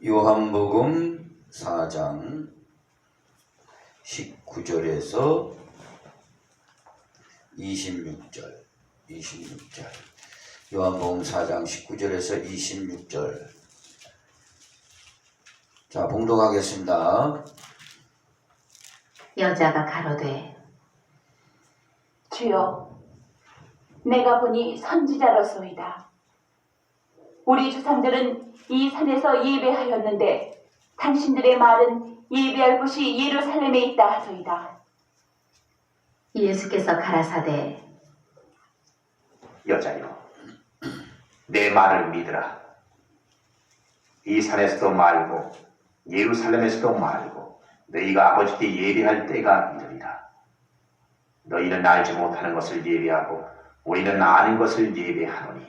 요한복음 4장 19절에서 26절. 요한복음 4장 19절에서 26절. 자, 봉독하겠습니다. 여자가 가로되 주여, 내가 보니 선지자로소이다. 우리 주상들은 이 산에서 예배하였는데 당신들의 말은 예배할 곳이 예루살렘에 있다 하소이다. 예수께서 가라사대 여자여, 내 말을 믿으라. 이 산에서도 말고 예루살렘에서도 말고 너희가 아버지께 예배할 때가 이르리라. 너희는 알지 못하는 것을 예배하고 우리는 아는 것을 예배하노니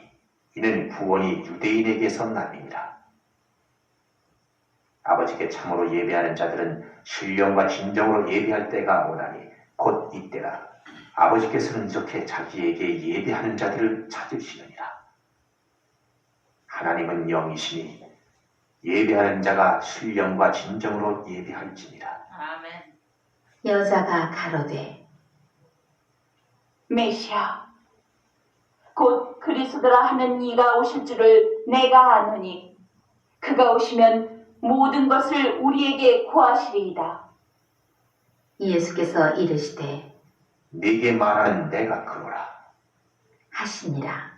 이는 구원이 유대인에게서 나니라. 아버지께 참으로 예배하는 자들은 신령과 진정으로 예배할 때가 오나니 곧 이때라. 아버지께서는 이렇게 자기에게 예배하는 자들을 찾으시느니라. 하나님은 영이시니 예배하는 자가 신령과 진정으로 예배할지니라. 아멘. 여자가 가로되 메시아, 곧 그리스도라 하는 이가 오실 줄을 내가 아노니 그가 오시면 모든 것을 우리에게 고하시리이다. 예수께서 이르시되 네게 말하는 내가 그러라. 하시니라.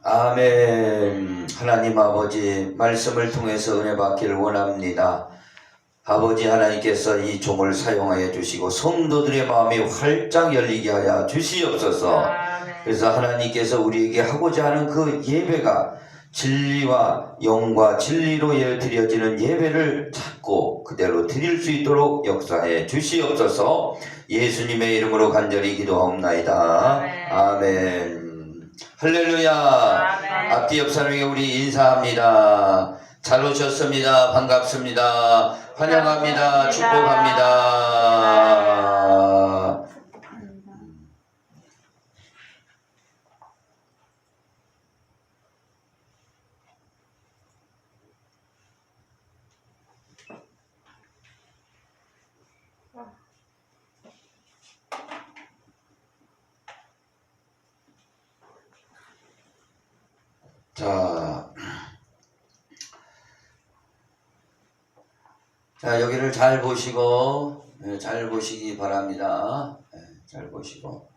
아멘. 하나님 아버지, 말씀을 통해서 은혜 받기를 원합니다. 아버지 하나님께서 이 종을 사용하여 주시고 성도들의 마음이 활짝 열리게 하여 주시옵소서. 그래서 하나님께서 우리에게 하고자 하는 그 예배가 진리와 영과 진리로 드려지는 예배를 찾고 그대로 드릴 수 있도록 역사해 주시옵소서. 예수님의 이름으로 간절히 기도하옵나이다. 아멘. 할렐루야. 아멘. 앞뒤 옆 사람에게 우리 인사합니다. 잘 오셨습니다. 반갑습니다. 환영합니다. 축복합니다. 자, 여기를 잘 보시고, 잘 보시기 바랍니다. 잘 보시고.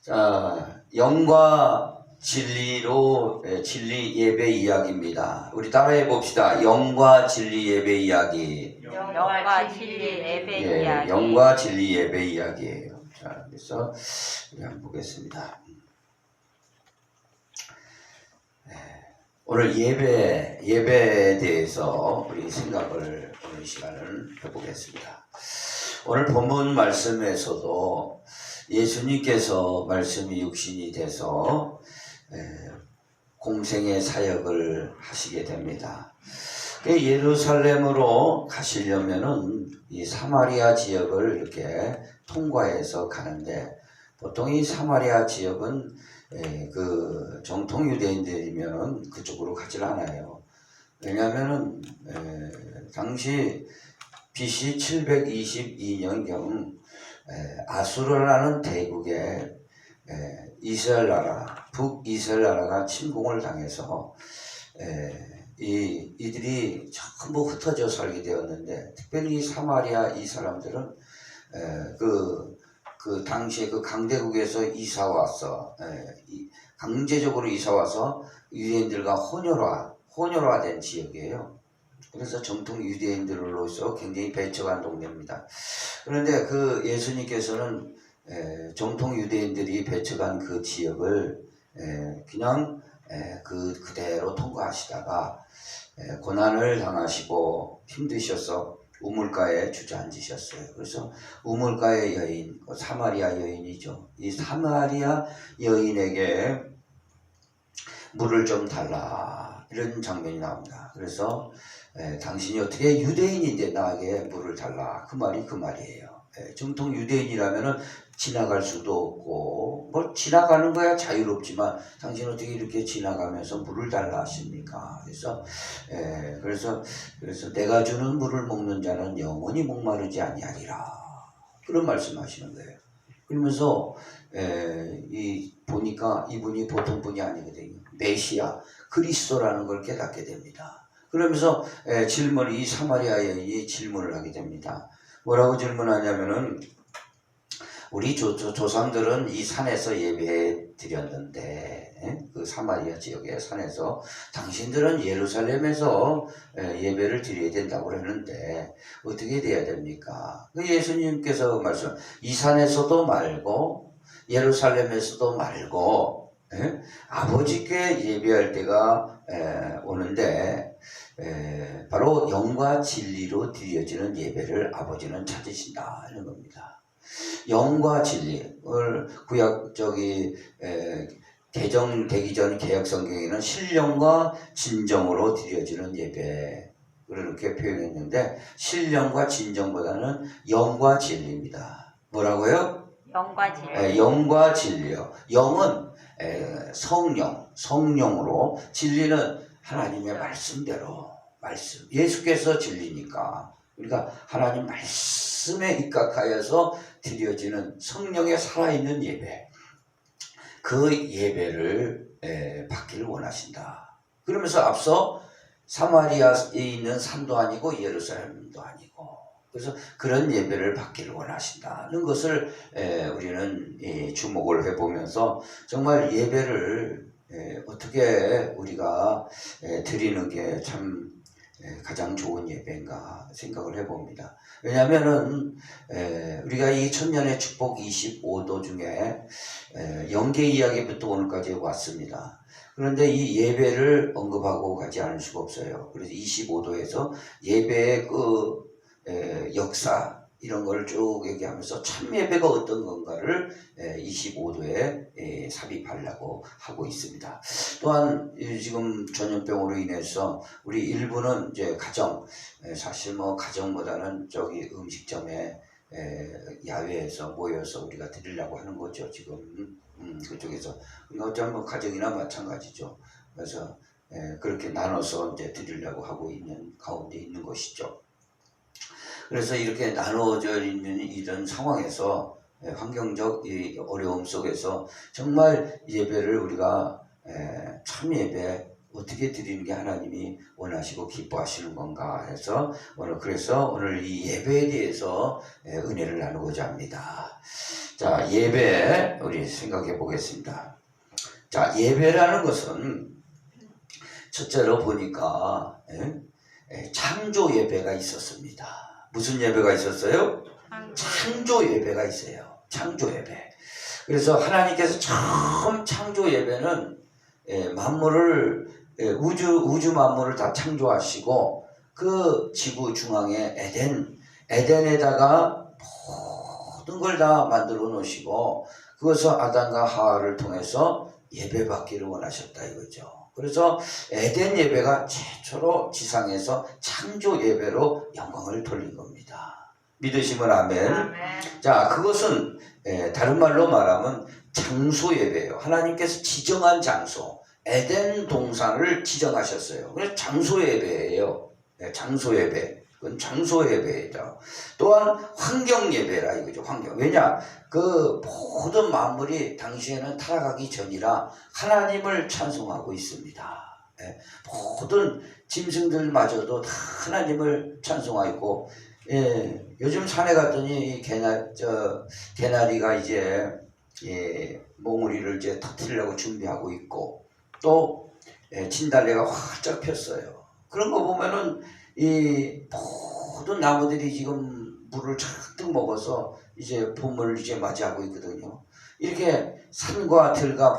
자, 영과 진리로, 진리 예배 이야기입니다. 우리 따라해 봅시다. 영과 진리 예배 이야기. 영과 진리 예배 이야기. 영과 진리 예배 이야기예요. 자, 그래서 우리 한번 보겠습니다. 오늘 예배에 대해서 우리 생각을 오늘 시간을 해보겠습니다. 오늘 본문 말씀에서도 예수님께서 말씀이 육신이 돼서 공생의 사역을 하시게 됩니다. 예루살렘으로 가시려면은 이 사마리아 지역을 이렇게 통과해서 가는데 보통 이 사마리아 지역은 그 정통 유대인들이면 그쪽으로 가질 않아요. 왜냐하면은 당시 BC 722년경 아수르라는 대국에 이스라엘 나라, 북이스라엘 나라가 침공을 당해서 이들이 전부 흩어져 살게 되었는데, 특별히 사마리아 이 사람들은 그 당시에 그 강대국에서 이사 와서 강제적으로 이사 와서 유대인들과 혼혈화된 지역이에요. 그래서 정통 유대인들로서 굉장히 배척한 동네입니다. 그런데 그 예수님께서는 정통 유대인들이 배척한 그 지역을 그냥 그대로 통과하시다가 고난을 당하시고 힘드셔서 우물가에 주저앉으셨어요. 그래서 우물가의 여인, 사마리아 여인이죠. 이 사마리아 여인에게 물을 좀 달라, 이런 장면이 나옵니다. 그래서 당신이 어떻게 유대인인데 나에게 물을 달라, 그 말이 그 말이에요. 정통 유대인이라면은 지나갈 수도 없고 뭐 지나가는 거야 자유롭지만 당신 어떻게 이렇게 지나가면서 물을 달라 하십니까? 그래서 내가 주는 물을 먹는 자는 영원히 목마르지 아니하리라 그런 말씀하시는 거예요. 그러면서 보니까 이분이 보통 분이 아니거든요. 메시아 그리스도라는 걸 깨닫게 됩니다. 그러면서 이 사마리아 여인이 질문을 하게 됩니다. 뭐라고 질문하냐면은 우리 조상들은 이 산에서 예배 드렸는데 그 사마리아 지역의 산에서 당신들은 예루살렘에서 예배를 드려야 된다고 그러는데 어떻게 돼야 됩니까? 예수님께서 말씀 이 산에서도 말고 예루살렘에서도 말고 아버지께 예배할 때가 오는데 바로 영과 진리로 드려지는 예배를 아버지는 찾으신다 하는 겁니다. 영과 진리를 구약 개정되기 전 개혁 성경에는 신령과 진정으로 드려지는 예배 그렇게 표현했는데 신령과 진정보다는 영과 진리입니다. 뭐라고요? 영과 진리. 영과 진리요. 영은 성령으로 진리는 하나님의 말씀대로 예수께서 진리니까 그러니까 하나님 말씀에 입각하여서 드려지는 성령의 살아있는 예배 그 예배를 받기를 원하신다. 그러면서 앞서 사마리아에 있는 산도 아니고 예루살렘도 아니고 그래서 그런 예배를 받기를 원하신다는 것을 우리는 주목을 해보면서 정말 예배를 어떻게 우리가 드리는 게 참 가장 좋은 예배인가 생각을 해봅니다. 왜냐하면은 우리가 이 천년의 축복 25도 중에 영계 이야기부터 오늘까지 왔습니다. 그런데 이 예배를 언급하고 가지 않을 수가 없어요. 그래서 25도에서 예배의 그 역사 이런 걸 쭉 얘기하면서 참 예배가 어떤 건가를 25도에 삽입하려고 하고 있습니다. 또한 지금 전염병으로 인해서 우리 일부는 이제 사실 뭐 가정보다는 음식점에 야외에서 모여서 우리가 드리려고 하는 거죠. 지금 그쪽에서 우리가 어쩌면 가정이나 마찬가지죠. 그래서 그렇게 나눠서 이제 드리려고 하고 있는 가운데 있는 것이죠. 그래서 이렇게 나누어져 있는 이런 상황에서 환경적 어려움 속에서 정말 예배를 우리가 참 예배 어떻게 드리는 게 하나님이 원하시고 기뻐하시는 건가 해서 오늘 이 예배에 대해서 은혜를 나누고자 합니다. 자, 예배 우리 생각해 보겠습니다. 자, 예배라는 것은 첫째로 보니까 창조 예배가 있었습니다. 무슨 예배가 있었어요? 창조 예배가 있어요. 창조 예배. 그래서 하나님께서 처음 창조 예배는 만물을 우주 만물을 다 창조하시고 그 지구 중앙에 에덴에다가 모든 걸 다 만들어 놓으시고 그것을 아담과 하와를 통해서 예배받기를 원하셨다 이거죠. 그래서 에덴 예배가 최초로 지상에서 창조 예배로 영광을 돌린 겁니다. 믿으시면 아멘. 자, 그것은 다른 말로 말하면 장소 예배예요. 하나님께서 지정한 장소, 에덴 동산을 지정하셨어요. 그래서 장소 예배예요. 장소 예배. 그건 장소 예배이죠. 또한 환경 예배라 이거죠. 환경. 왜냐? 그 모든 만물이 당시에는 타락하기 전이라 하나님을 찬송하고 있습니다. 모든 짐승들마저도 다 하나님을 찬송하고 있고, 요즘 산에 갔더니 개나리가 이제 몽우리를 이제 터뜨리려고 준비하고 있고, 또 진달래가 활짝 폈어요. 그런 거 보면은 이 모든 나무들이 지금 물을 잔뜩 먹어서 이제 봄을 이제 맞이하고 있거든요. 이렇게 산과 들과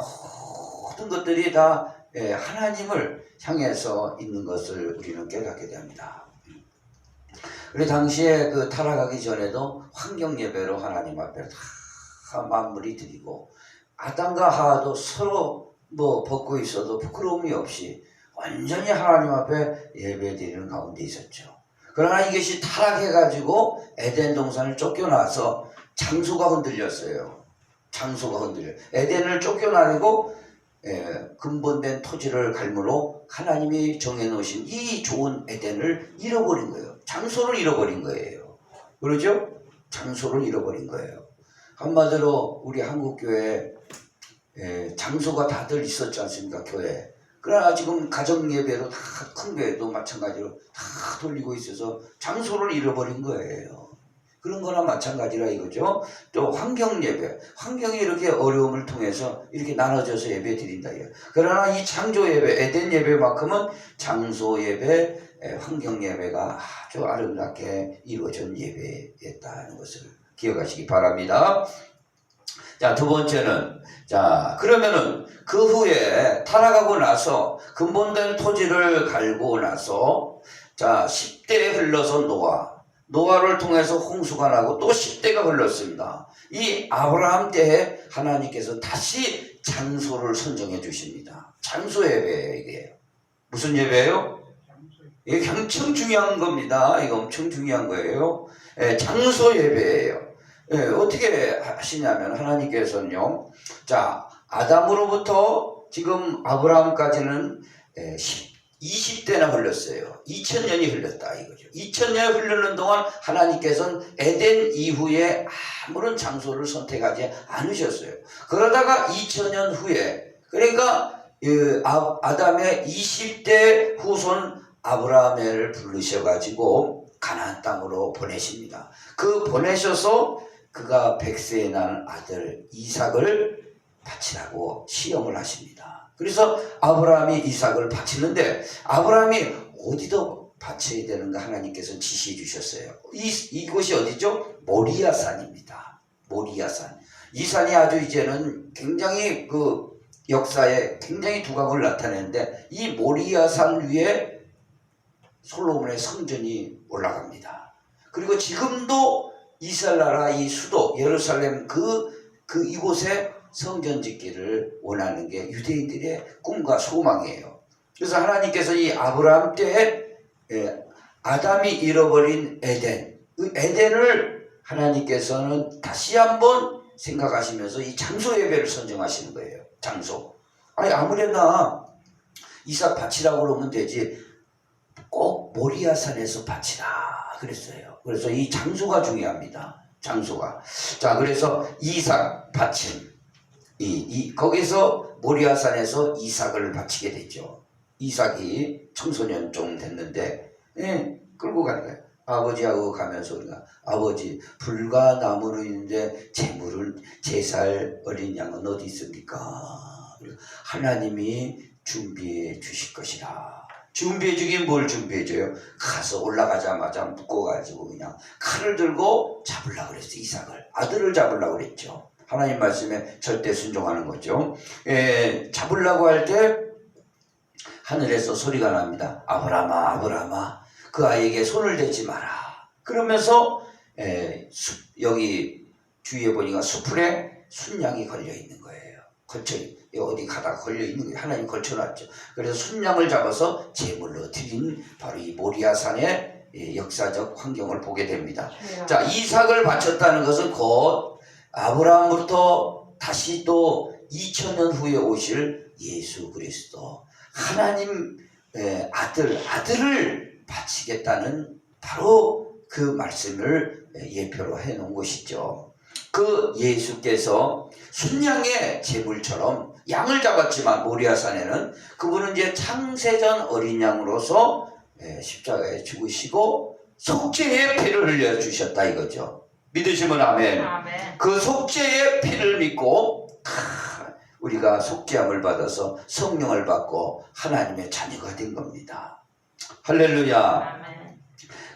모든 것들이 다 하나님을 향해서 있는 것을 우리는 깨닫게 됩니다. 그래 당시에 그 타락하기 전에도 환경 예배로 하나님 앞에 다 만물이 드리고 아담과 하와도 서로 뭐 벗고 있어도 부끄러움이 없이 완전히 하나님 앞에 예배 드리는 가운데 있었죠. 그러나 이것이 타락해가지고 에덴 동산을 쫓겨나서 장소가 흔들렸어요. 장소가 흔들려. 에덴을 쫓겨나고 근본된 토지를 갈므로 하나님이 정해놓으신 이 좋은 에덴을 잃어버린 거예요. 장소를 잃어버린 거예요. 그러죠? 장소를 잃어버린 거예요. 한마디로 우리 한국교회 장소가 다들 있었지 않습니까? 교회. 그러나 지금 가정예배로 다 큰 교회도 마찬가지로 다 돌리고 있어서 장소를 잃어버린 거예요. 그런 거나 마찬가지라 이거죠. 또 환경예배. 환경이 이렇게 어려움을 통해서 이렇게 나눠져서 예배 드린다. 그러나 이 창조예배, 에덴 예배만큼은 장소예배, 환경예배가 아주 아름답게 이루어진 예배였다는 것을 기억하시기 바랍니다. 자, 두 번째는, 자, 그러면은 그 후에 타락하고 나서 근본된 토지를 갈고 나서, 자, 10대에 흘러서 노아를 통해서 홍수가 나고 또 10대가 흘렀습니다. 이 아브라함 때에 하나님께서 다시 장소를 선정해 주십니다. 장소 예배예요, 이게. 무슨 예배예요? 이게 엄청 중요한 겁니다. 이거 엄청 중요한 거예요. 장소 예배예요. 어떻게 하시냐면 하나님께서는요, 자, 아담으로부터 지금 아브라함까지는 20대나 흘렀어요. 2000년이 흘렀다 이거죠. 2000년이 흐르는 동안 하나님께서는 에덴 이후에 아무런 장소를 선택하지 않으셨어요. 그러다가 2000년 후에, 그러니까 아담의 20대 후손 아브라함을 부르셔가지고 가나안 땅으로 보내십니다. 그 보내셔서 그가 100세에 난 아들 이삭을 바치라고 시험을 하십니다. 그래서 아브라함이 이삭을 바치는데 아브라함이 어디다 바쳐야 되는가 하나님께서 지시해 주셨어요. 이곳이 어디죠? 모리아산입니다. 모리아산. 이 산이 아주 이제는 굉장히 그 역사에 굉장히 두각을 나타내는데 이 모리아산 위에 솔로몬의 성전이 올라갑니다. 그리고 지금도 이스라엘 나라 이 수도 예루살렘 이곳에 성전 짓기를 원하는 게 유대인들의 꿈과 소망이에요. 그래서 하나님께서 이 아브라함 때에 아담이 잃어버린 에덴, 그 에덴을 하나님께서는 다시 한번 생각하시면서 이 장소 예배를 선정하시는 거예요. 장소. 아니 아무래나 이삭 바치라고 그러면 되지 꼭 모리아산에서 바치라 그랬어요. 그래서 이 장소가 중요합니다. 장소가. 자, 그래서 이삭 바침. 거기서 모리아산에서 이삭을 바치게 됐죠. 이삭이 청소년 좀 됐는데, 끌고 가는 거예요. 아버지하고 가면서 우리가, 아버지, 불과 나무로 있는데 제살 어린 양은 어디 있습니까? 하나님이 준비해 주실 것이라. 준비해 주긴 뭘 준비해 줘요? 가서 올라가자마자 묶어가지고 그냥 칼을 들고 잡으려고 그랬어요. 이삭을. 아들을 잡으려고 그랬죠. 하나님 말씀에 절대 순종하는 거죠. 잡으려고 할 때 하늘에서 소리가 납니다. 아브라함아, 아브라함아, 그 아이에게 손을 대지 마라. 그러면서 여기 주위에 보니까 수풀에 순양이 걸려 있는 거예요. 어디 가다가 걸려 있는 거예요. 하나님 걸쳐놨죠. 그래서 순양을 잡아서 제물로 드린 바로 이 모리아산의 역사적 환경을 보게 됩니다. 자, 이삭을 바쳤다는 것은 곧 아브라함부터 다시 또 2000년 후에 오실 예수 그리스도 하나님 아들을 바치겠다는 바로 그 말씀을 예표로 해놓은 것이죠. 그 예수께서 순양의 제물처럼 양을 잡았지만 모리아산에는 그분은 이제 창세전 어린 양으로서 십자가에 죽으시고 속죄의 피를 흘려주셨다 이거죠. 믿으시면 아멘. 아멘. 그 속죄의 피를 믿고 우리가 속죄함을 받아서 성령을 받고 하나님의 자녀가 된 겁니다. 할렐루야. 아멘.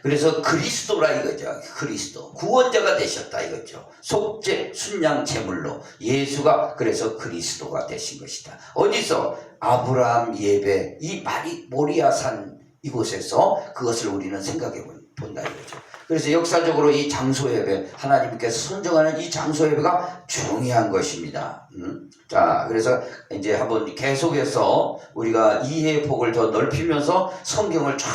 그래서 그리스도라 이거죠. 그리스도 구원자가 되셨다 이거죠. 속죄 순양 제물로 예수가 그래서 그리스도가 되신 것이다. 어디서? 아브라함 예배 이 모리아산 이곳에서 그것을 우리는 생각해 본다 이거죠. 그래서 역사적으로 이 장소 예배 하나님께서 선정하는 이 장소 예배가 중요한 것입니다. 자, 그래서 이제 한번 계속해서 우리가 이해의 폭을 더 넓히면서 성경을 쫙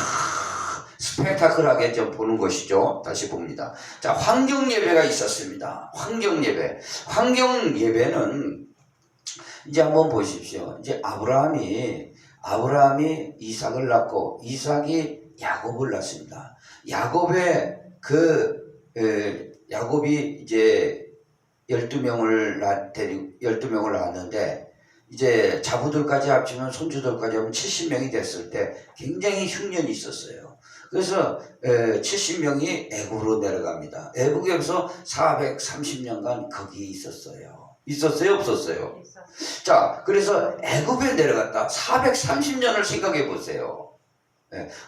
스펙타클하게 좀 보는 것이죠. 다시 봅니다. 자, 환경 예배가 있었습니다. 환경 예배. 환경 예배는 이제 한번 보십시오. 이제 아브라함이 이삭을 낳고 이삭이 야곱을 낳습니다. 야곱이 이제 12명을 낳았는데 이제 자부들까지 합치면 손주들까지 하면 70명이 됐을 때 굉장히 흉년이 있었어요. 그래서 70명이 애굽으로 내려갑니다. 애굽에서 430년간 거기 있었어요. 있었어요? 없었어요? 자, 그래서 애굽에 내려갔다. 430년을 생각해 보세요.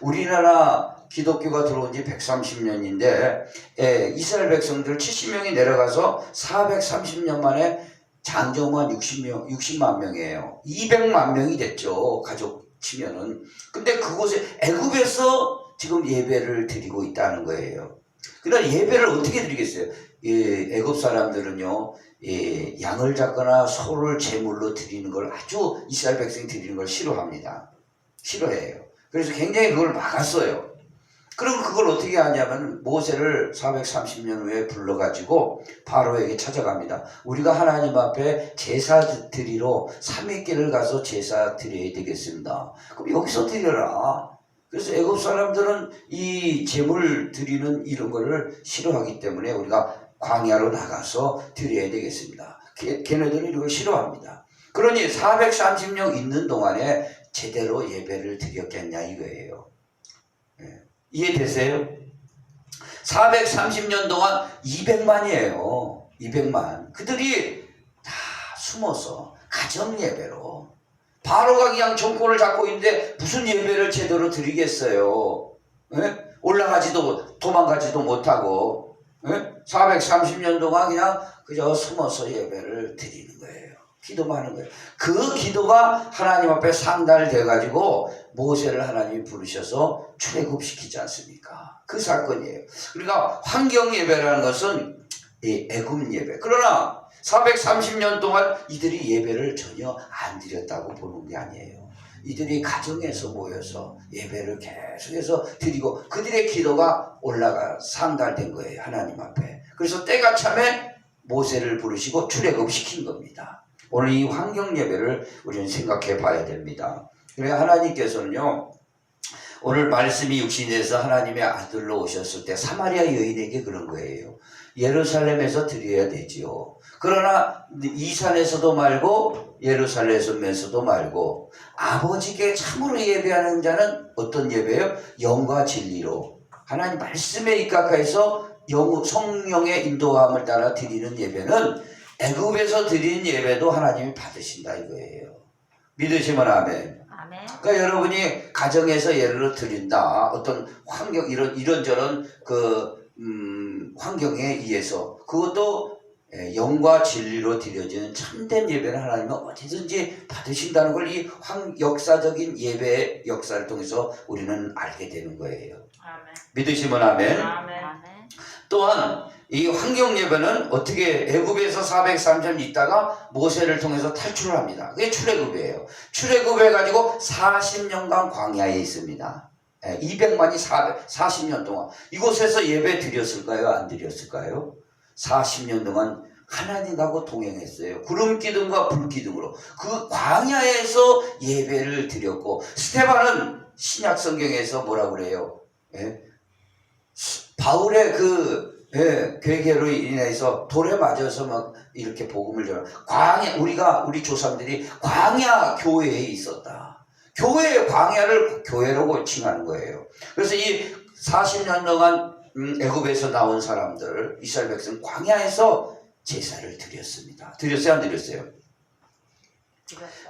우리나라 기독교가 들어온 지 130년인데 이스라엘 백성들 70명이 내려가서 430년 만에 장정만 60만 명이에요. 200만 명이 됐죠. 가족 치면은. 근데 그곳에 애굽에서 지금 예배를 드리고 있다는 거예요. 그러나 예배를 어떻게 드리겠어요? 애굽 사람들은요, 양을 잡거나 소를 제물로 드리는 걸 아주 이스라엘 백성이 드리는 걸 싫어합니다. 싫어해요. 그래서 굉장히 그걸 막았어요. 그럼 그걸 어떻게 하냐면 모세를 430년 후에 불러가지고 바로에게 찾아갑니다. 우리가 하나님 앞에 제사 드리러 3일길을 가서 제사 드려야 되겠습니다. 그럼 여기서 드려라. 그래서 애굽 사람들은 이 제물 드리는 이런 거를 싫어하기 때문에 우리가 광야로 나가서 드려야 되겠습니다. 걔네들은 이걸 싫어합니다. 그러니 430년 있는 동안에 제대로 예배를 드렸겠냐 이거예요. 이해되세요? 430년 동안 200만이에요. 200만. 그들이 다 숨어서 가정 예배로 바로가 그냥 정권을 잡고 있는데 무슨 예배를 제대로 드리겠어요? 도망가지도 못하고 430년 동안 그냥 그저 숨어서 예배를 드리는 거예요. 기도만 하는 거예요. 그 기도가 하나님 앞에 상달돼 가지고 모세를 하나님이 부르셔서 출애굽시키지 않습니까? 그 사건이에요. 그러니까 환경 예배라는 것은 애굽 예배. 그러나 430년 동안 이들이 예배를 전혀 안 드렸다고 보는 게 아니에요. 이들이 가정에서 모여서 예배를 계속해서 드리고 그들의 기도가 올라가 상달된 거예요. 하나님 앞에. 그래서 때가 참에 모세를 부르시고 출애굽시킨 겁니다. 오늘 이 환경 예배를 우리는 생각해 봐야 됩니다. 그래서 하나님께서는요, 오늘 말씀이 육신에서 하나님의 아들로 오셨을 때 사마리아 여인에게 그런 거예요. 예루살렘에서 드려야 되지요. 그러나 이 산에서도 말고 예루살렘에서도 말고 아버지께 참으로 예배하는 자는 어떤 예배예요? 영과 진리로 하나님 말씀에 입각해서 성령의 인도함을 따라 드리는 예배는 애굽에서 드린 예배도 하나님이 받으신다 이거예요. 믿으시면 아멘. 아멘. 그러니까 여러분이 가정에서 예를 드린다. 어떤 환경 이런저런 환경에 의해서 그것도 영과 진리로 드려지는 참된 예배는 하나님은 어디든지 받으신다는 걸 이 역사적인 예배의 역사를 통해서 우리는 알게 되는 거예요. 아멘. 믿으시면 아멘. 아멘. 또한 이 환경 예배는 어떻게 애굽에서 430년 있다가 모세를 통해서 탈출을 합니다. 그게 출애굽이에요. 출애굽해 가지고 40년간 광야에 있습니다. 200만이 40년 동안 이곳에서 예배 드렸을까요? 안 드렸을까요? 40년 동안 하나님하고 동행했어요. 구름 기둥과 불 기둥으로 그 광야에서 예배를 드렸고 스데반은 신약 성경에서 뭐라 그래요? 바울의 괴계로 인해서 돌에 맞아서 막 이렇게 복음을 전하. 우리 조상들이 광야 교회에 있었다. 교회의 광야를 교회로 칭하는 거예요. 그래서 이 40년 동안 애굽에서 나온 사람들, 이스라엘 백성 광야에서 제사를 드렸습니다. 드렸어요, 안 드렸어요?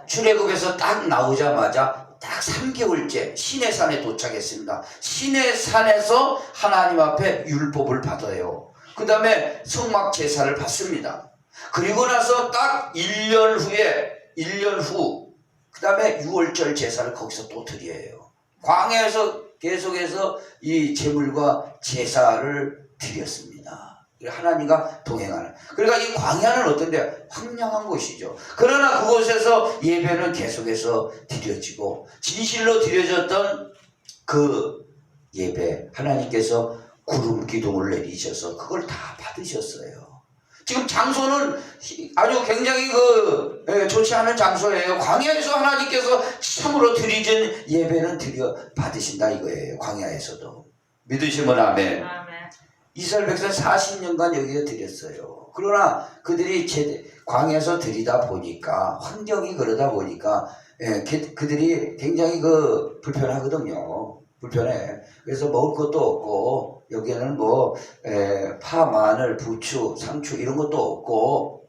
출애굽에서 딱 나오자마자 딱 3개월째 시내산에 도착했습니다. 시내산에서 하나님 앞에 율법을 받아요. 그 다음에 성막 제사를 받습니다. 그리고 나서 딱 1년 후 그 다음에 6월절 제사를 거기서 또 드려요. 광야에서 계속해서 이 제물과 제사를 드렸습니다. 하나님과 동행하는. 그러니까 이 광야는 어떤데? 황량한 곳이죠. 그러나 그곳에서 예배는 계속해서 드려지고 진실로 드려졌던 그 예배 하나님께서 구름 기둥을 내리셔서 그걸 다 받으셨어요. 지금 장소는 아주 굉장히 좋지 않은 장소예요. 광야에서 하나님께서 참으로 드리진 예배는 받으신다 이거예요. 광야에서도. 믿으시면 아멘. 아멘. 이스라엘 백성 40년간 여기에 드렸어요. 그러나 그들이 광야에서 드리다 보니까 환경이 그러다 보니까 그들이 굉장히 불편하거든요. 불편해. 그래서 먹을 것도 없고 여기에는 파, 마늘, 부추, 상추 이런 것도 없고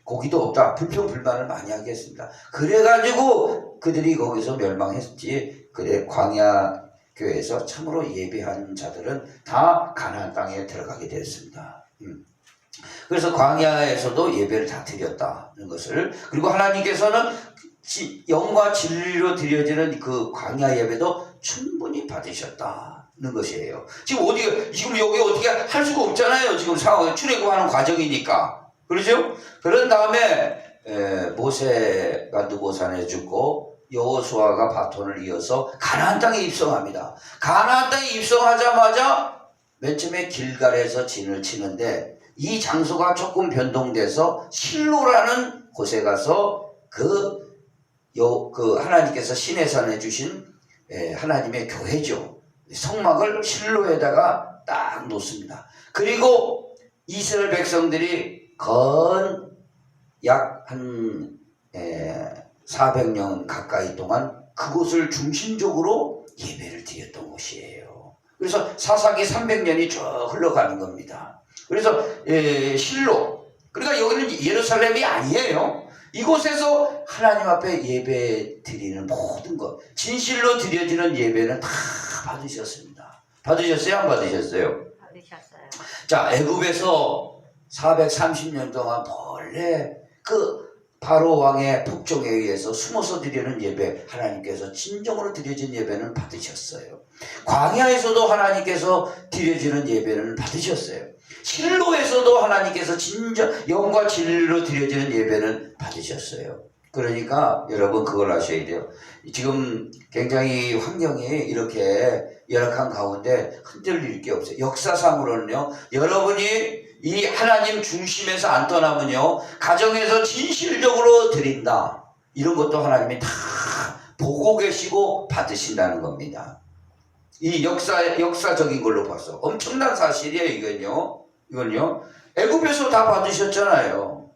고기도 없다. 불평불만을 많이 하겠습니다. 그래가지고 그들이 거기서 멸망했지. 그래 광야 교회에서 참으로 예배한 자들은 다 가나안 땅에 들어가게 되었습니다. 그래서 광야에서도 예배를 다 드렸다는 것을, 그리고 하나님께서는 영과 진리로 드려지는 그 광야 예배도 충분히 받으셨다는 것이에요. 지금 여기 어떻게 할 수가 없잖아요. 지금 상황 출애굽하는 과정이니까. 그렇죠? 그런 다음에 모세가 느보산에 죽고 여호수아가 바톤을 이어서 가나안 땅에 입성합니다. 가나안 땅에 입성하자마자 맨 처음에 길갈에서 진을 치는데 이 장소가 조금 변동돼서 실로라는 곳에 가서 하나님께서 시내산에 주신 하나님의 교회죠. 성막을 실로에다가 딱 놓습니다. 그리고 이스라엘 백성들이 약 한 400년 가까이 동안 그곳을 중심적으로 예배를 드렸던 곳이에요. 그래서 사사기 300년이 쭉 흘러가는 겁니다. 그래서 실로, 그러니까 여기는 예루살렘이 아니에요. 이곳에서 하나님 앞에 예배 드리는 모든 것, 진실로 드려지는 예배는 다 받으셨습니다. 받으셨어요? 안 받으셨어요? 받으셨어요. 자, 애굽에서 430년 동안 본래 바로 왕의 폭정에 의해서 숨어서 드리는 예배, 하나님께서 진정으로 드려진 예배는 받으셨어요. 광야에서도 하나님께서 드려지는 예배는 받으셨어요. 실로에서도 하나님께서 진정 영과 진리로 드려지는 예배는 받으셨어요. 그러니까 여러분 그걸 아셔야 돼요. 지금 굉장히 환경이 이렇게 열악한 가운데 흔들릴 게 없어요. 역사상으로는요, 여러분이 이 하나님 중심에서 안 떠나면요, 가정에서 진실적으로 드린다, 이런 것도 하나님이 다 보고 계시고 받으신다는 겁니다. 이 역사적인 걸로 봐서 엄청난 사실이에요. 이건요 애굽에서 다 받으셨잖아요.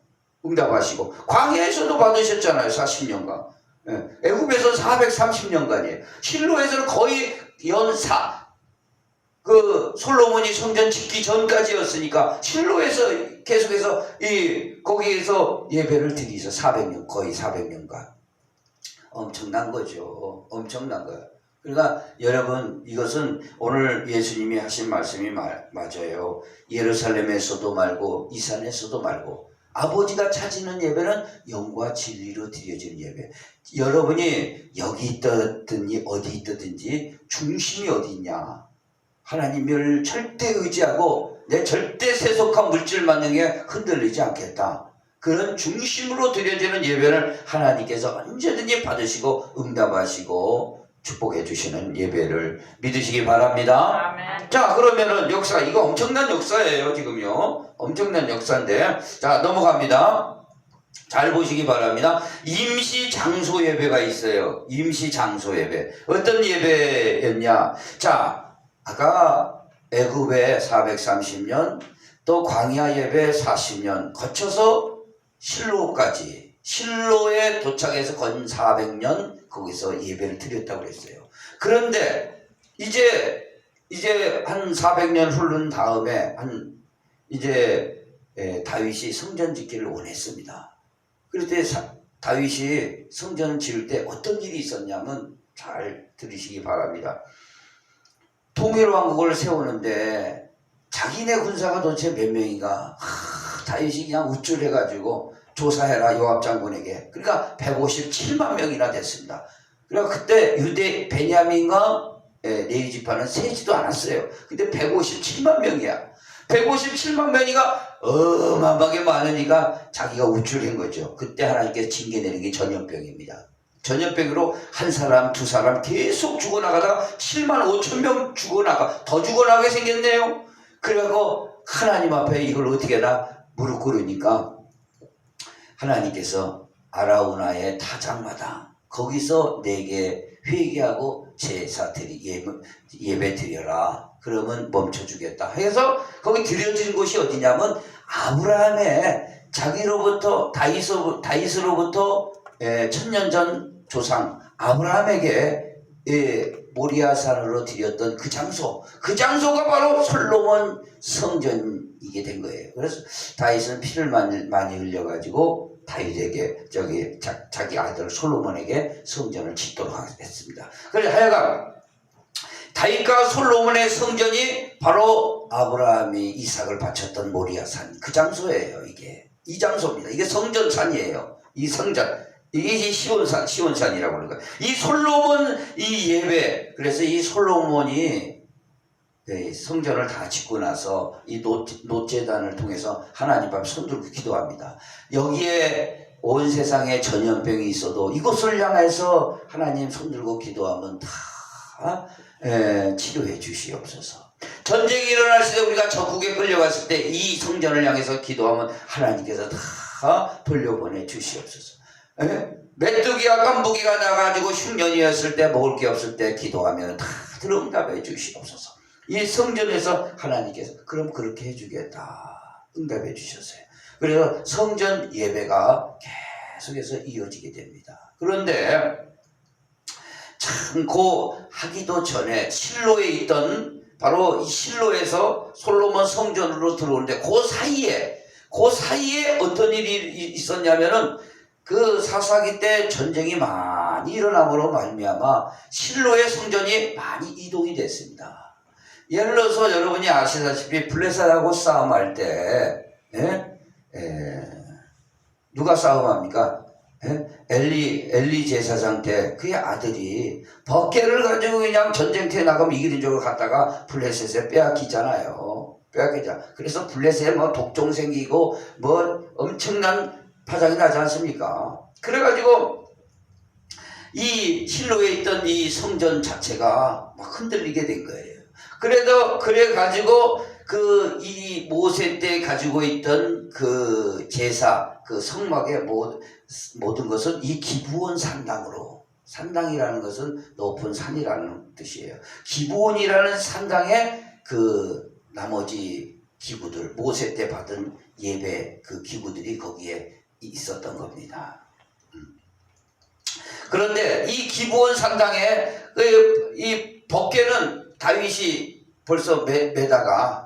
응답하시고 광야에서도 받으셨잖아요. 40년간. 애굽에서 430년간이에요. 실로에서는 거의 솔로몬이 성전 짓기 전까지였으니까 실로에서 계속해서 거기에서 예배를 드리죠. 400년, 거의 400년간. 엄청난 거죠. 엄청난 거예요. 그러니까 여러분, 이것은 오늘 예수님이 하신 말씀이 맞아요. 예루살렘에서도 말고 이 산에서도 말고 아버지가 찾는 예배는 영과 진리로 드려지는 예배. 여러분이 여기 있든지 어디 있든지 중심이 어디 있냐, 하나님을 절대 의지하고 내 절대 세속한 물질 만능에 흔들리지 않겠다, 그런 중심으로 드려지는 예배를 하나님께서 언제든지 받으시고 응답하시고 축복해 주시는 예배를 믿으시기 바랍니다. 아멘. 자, 그러면은 역사, 이거 엄청난 역사예요. 지금요 엄청난 역사인데, 자 넘어갑니다. 잘 보시기 바랍니다. 임시 장소 예배가 있어요. 임시 장소 예배. 어떤 예배였냐? 자, 아까 애굽에 430년, 또 광야 예배 40년 거쳐서 실로에 도착해서 건 400년 거기서 예배를 드렸다고 그랬어요. 그런데 이제 한 400년 흐른 다음에 다윗이 성전 짓기를 원했습니다. 그럴 때 다윗이 성전을 지을 때 어떤 일이 있었냐면, 잘 들으시기 바랍니다. 통일왕국을 세우는데 자기네 군사가 도대체 몇 명인가, 다윗이 그냥 우쭐해가지고 조사해라 요압 장군에게. 그러니까 157만 명이나 됐습니다. 그러니까 그때 유대 베냐민과 레위 지파는 세지도 않았어요. 근데 157만 명이야. 157만 명이가 어마어마하게 많으니까 자기가 우쭐한 거죠. 그때 하나님께서 징계 내린 게 전염병입니다. 전염병으로 한 사람, 두 사람 계속 죽어나가다가 7만 5천 명 더 죽어나가게 생겼네요. 그래갖고 하나님 앞에 이걸 어떻게 하나 무릎 꿇으니까 하나님께서 아라우나의 타작마당 거기서 내게 회개하고 제사 예배 드려라. 그러면 멈춰주겠다. 해서 거기 드려진 곳이 어디냐면 아브라함의 자기로부터 다윗으로부터 1000년 전 조상 아브라함에게 모리아산으로 드렸던 그 장소가 바로 솔로몬 성전이게 된 거예요. 그래서 다윗은 피를 많이 흘려가지고 다윗에게 자기 아들 솔로몬에게 성전을 짓도록 했습니다. 그래서 하여간 다윗과 솔로몬의 성전이 바로 아브라함이 이삭을 바쳤던 모리아산 그 장소예요. 이 장소입니다. 이게 성전산이에요. 이 성전 이게 시온산이라고 하는 거예요. 이 솔로몬 이 예배 그래서 이 솔로몬이 성전을 다 짓고 나서 이 노제단을 통해서 하나님 앞에 손들고 기도합니다. 여기에 온 세상에 전염병이 있어도 이곳을 향해서 하나님 손들고 기도하면 다 치료해 주시옵소서. 전쟁이 일어났을 때 우리가 적국에 끌려갔을 때 이 성전을 향해서 기도하면 하나님께서 다 돌려보내 주시옵소서. 메뚜기와 깐부기가 나가지고 흉년이었을 때 먹을 게 없을 때 기도하면 다들 응답해 주시옵소서. 이 성전에서 하나님께서 그럼 그렇게 해주겠다 응답해 주셨어요. 그래서 성전 예배가 계속해서 이어지게 됩니다. 그런데 참 하기도 전에 실로에 있던 바로 이 실로에서 솔로몬 성전으로 들어오는데 그 사이에 어떤 일이 있었냐면은 그 사사기 때 전쟁이 많이 일어남으로 말미암아 실로의 성전이 많이 이동이 됐습니다. 예를 들어서 여러분이 아시다시피 블레셋하고 싸움할 때 누가 싸움합니까? 엘리 제사장 때 그의 아들이 법궤를 가지고 그냥 전쟁터에 나가면 이기는 쪽으로 갔다가 블레셋에 빼앗기잖아요. 그래서 블레셋에 뭐 독종 생기고 뭐 엄청난 파장이 나지 않습니까? 그래가지고 이 실로에 있던 이 성전 자체가 막 흔들리게 된 거예요. 그래가지고 이 모세 때 가지고 있던 그 제사, 그 성막의 모든 것은 이 기브온 산당이라는 것은 높은 산이라는 뜻이에요. 기브온이라는 산당에 그 나머지 기구들, 모세 때 받은 예배 그 기구들이 거기에 있었던 겁니다. 그런데 이 기브온 산당에 이 법궤는 다윗이 벌써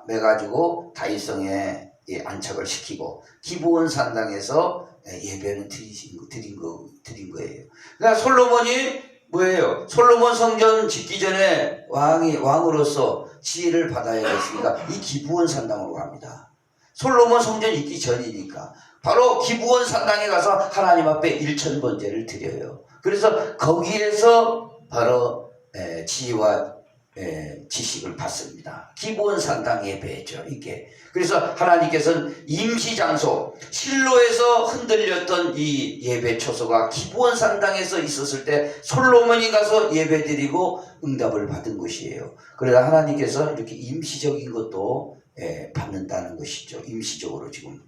매가지고 다윗성에 안착을 시키고 기브온 산당에서 예배는 드린 거예요. 그러니까 솔로몬이 뭐예요? 솔로몬 성전 짓기 전에 왕으로서 지혜를 받아야겠으니까 이 기브온 산당으로 갑니다. 솔로몬 성전 있기 전이니까 바로 기브온 산당에 가서 하나님 앞에 일천번제를 드려요. 그래서 거기에서 바로 지혜와 지식을 받습니다. 기브온 산당 예배죠, 이게. 그래서 하나님께서는 임시장소 실로에서 흔들렸던 이 예배 초소가 기브온 산당에서 있었을 때 솔로몬이 가서 예배드리고 응답을 받은 것이에요. 그래서 하나님께서 이렇게 임시적인 것도 받는다는 것이죠. 임시적으로 지금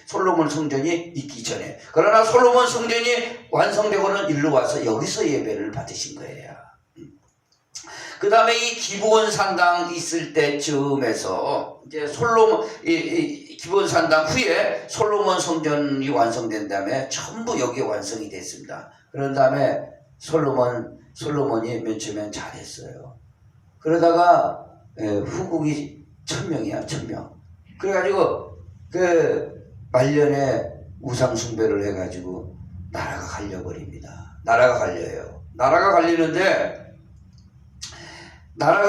솔로몬 성전이 있기 전에. 그러나 솔로몬 성전이 완성되고는 일로 와서 여기서 예배를 받으신 거예요. 그 다음에 이 기브온 산당 있을 때쯤에서 이제 기브온 산당 후에 솔로몬 성전이 완성된 다음에 전부 여기에 완성이 됐습니다. 그런 다음에 솔로몬이 맨 처음엔 잘했어요. 그러다가 후국이 1000명이야, 1000명. 그래가지고 말년에 우상 숭배를 해가지고 나라가 갈려버립니다. 나라가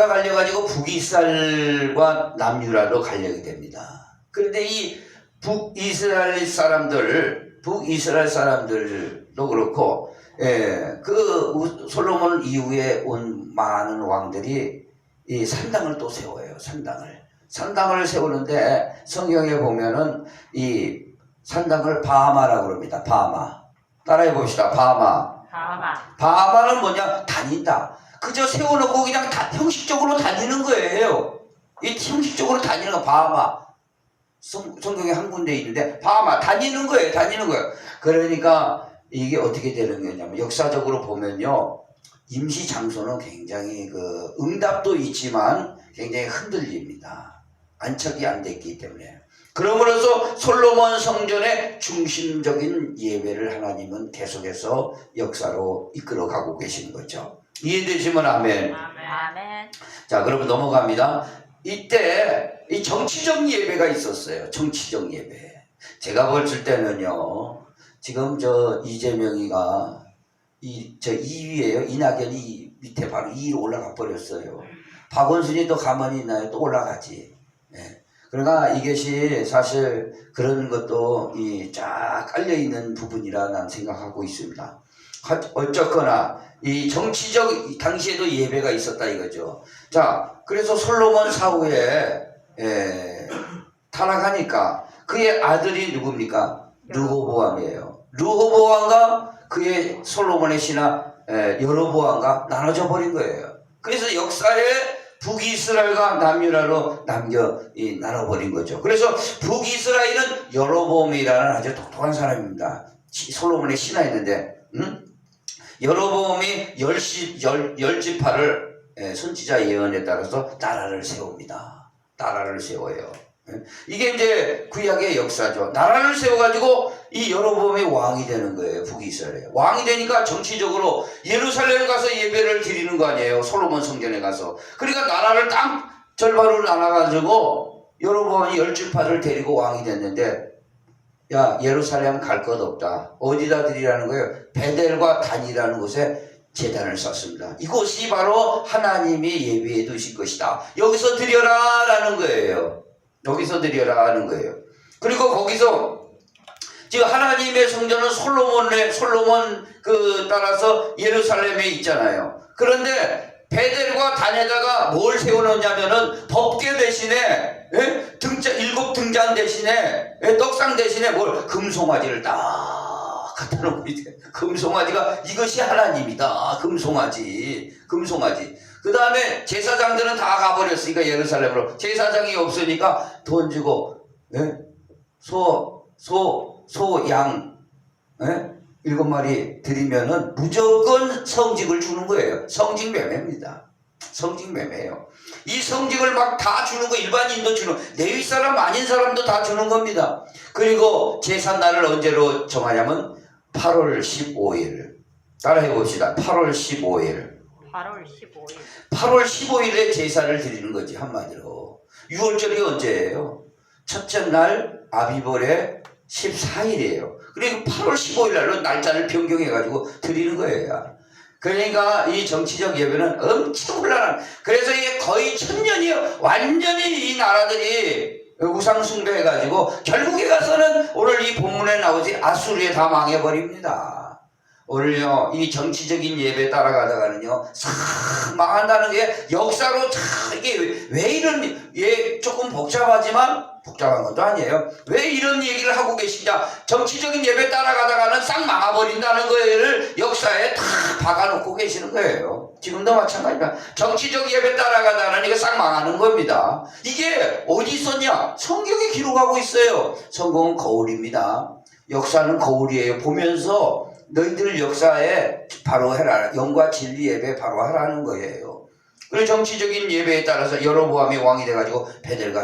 갈려가지고 북이스라엘과 남유라로 갈려게 됩니다. 그런데 이 북이스라엘 사람들도 그렇고, 그 솔로몬 이후에 온 많은 왕들이 이 산당을 또 세워요. 산당을 세우는데 성경에 보면은 이 산당을 바마라고 합니다. 바마. 따라해 봅시다. 바마. 바마는 뭐냐? 다닌다. 그저 세워놓고 그냥 형식적으로 다니는 거예요. 이 형식적으로 다니는 거 바마. 성경에 한 군데 있는데 바마 다니는 거예요. 다니는 거예요. 그러니까 이게 어떻게 되는 거냐면 역사적으로 보면요. 임시 장소는 굉장히 응답도 있지만 굉장히 흔들립니다. 안착이 안 됐기 때문에. 그러므로서 솔로몬 성전의 중심적인 예배를 하나님은 계속해서 역사로 이끌어가고 계신 거죠. 이해되시면 아멘. 아멘. 자, 그러면 넘어갑니다. 이때 이 정치적 예배가 있었어요. 정치적 예배. 제가 봤을 때는요. 지금 이재명이가 저 2위예요. 이낙연이 밑에 바로 2위로 올라가 버렸어요. 박원순이 또 가만히 있나요? 또 올라가지. 예. 그러나 이것이 사실 그런 것도 쫙 깔려있는 부분이라 난 생각하고 있습니다. 어쨌거나 이 정치적 당시에도 예배가 있었다 이거죠. 자, 그래서 솔로몬 사후에 타락하니까 그의 아들이 누굽니까? 르호보암이에요. 르호보암과 그의 솔로몬의 신하 여로보암과 나눠져 버린 거예요. 그래서 역사에 북이스라엘과 남유다로 나눠버린 거죠. 그래서 북이스라엘은 여로보암이라는 아주 똑똑한 사람입니다. 솔로몬의 신하였는데 여로보암이 열 지파를 선지자 예언에 따라서 나라를 세웁니다. 나라를 세워요. 이게 이제 구약의 역사죠. 나라를 세워가지고 이 여로보암이 왕이 되는 거예요. 북이스라엘 왕이 되니까 정치적으로 예루살렘에 가서 예배를 드리는 거 아니에요. 솔로몬 성전에 가서. 그러니까 나라를 딱 절반으로 나눠가지고 여로보암이 10지파를 데리고 왕이 됐는데, 야, 예루살렘 갈 것 없다. 어디다 드리라는 거예요? 베델과 단이라는 곳에 제단을 쌓습니다. 이곳이 바로 하나님이 예비해 두신 것이다. 여기서 드려라 라는 거예요. 여기서 드려라 하는 거예요. 그리고 거기서 지금 하나님의 성전은 솔로몬 따라서 예루살렘에 있잖아요. 그런데 베델과 단에다가 뭘 세워놓냐면은 법궤 대신에 7 등잔 대신에 떡상 대신에 금송아지를 딱 갖다 놓고 있대. 금송아지가 이것이 하나님이다. 금송아지. 그 다음에 제사장들은 다 가버렸으니까 예루살렘으로. 제사장이 없으니까 돈 주고 소, 양 7마리 드리면은 무조건 성직을 주는 거예요. 성직 매매입니다. 성직 매매예요. 이 성직을 막 다 주는 거, 일반인도 주는, 레위 사람 아닌 사람도 다 주는 겁니다. 그리고 제삿날을 언제로 정하냐면 8월 15일. 따라해 봅시다. 8월 15일. 8월 15일에 제사를 드리는 거지, 한마디로. 6월절이 언제예요? 첫째 날 아비벌의 14일이에요. 그리고 8월 15일 날로 날짜를 변경해가지고 드리는 거예요. 그러니까 이 정치적 예배는 엄청 혼란한. 그래서 이게 거의 1000년이요. 완전히 이 나라들이 우상 숭배해가지고 결국에 가서는 오늘 이 본문에 나오지 아수르에 다 망해버립니다. 오늘요 이 정치적인 예배 따라가다가는요 싹 망한다는 게 역사로 이게 왜 이런 조금 복잡하지만 복잡한 것도 아니에요. 왜 이런 얘기를 하고 계시냐? 정치적인 예배 따라가다가는 싹 망해버린다는 거를 역사에 다 박아놓고 계시는 거예요. 지금도 마찬가지입니다. 정치적 예배 따라가다가는 이게 싹 망하는 겁니다. 이게 어디 있었냐? 성경에 기록하고 있어요. 성경은 거울입니다. 역사는 거울이에요. 보면서 너희들 역사에 바로 해라. 영과 진리 예배 바로 하라는 거예요. 그리고 정치적인 예배에 따라서 여로보암이 왕이 돼가지고 베델과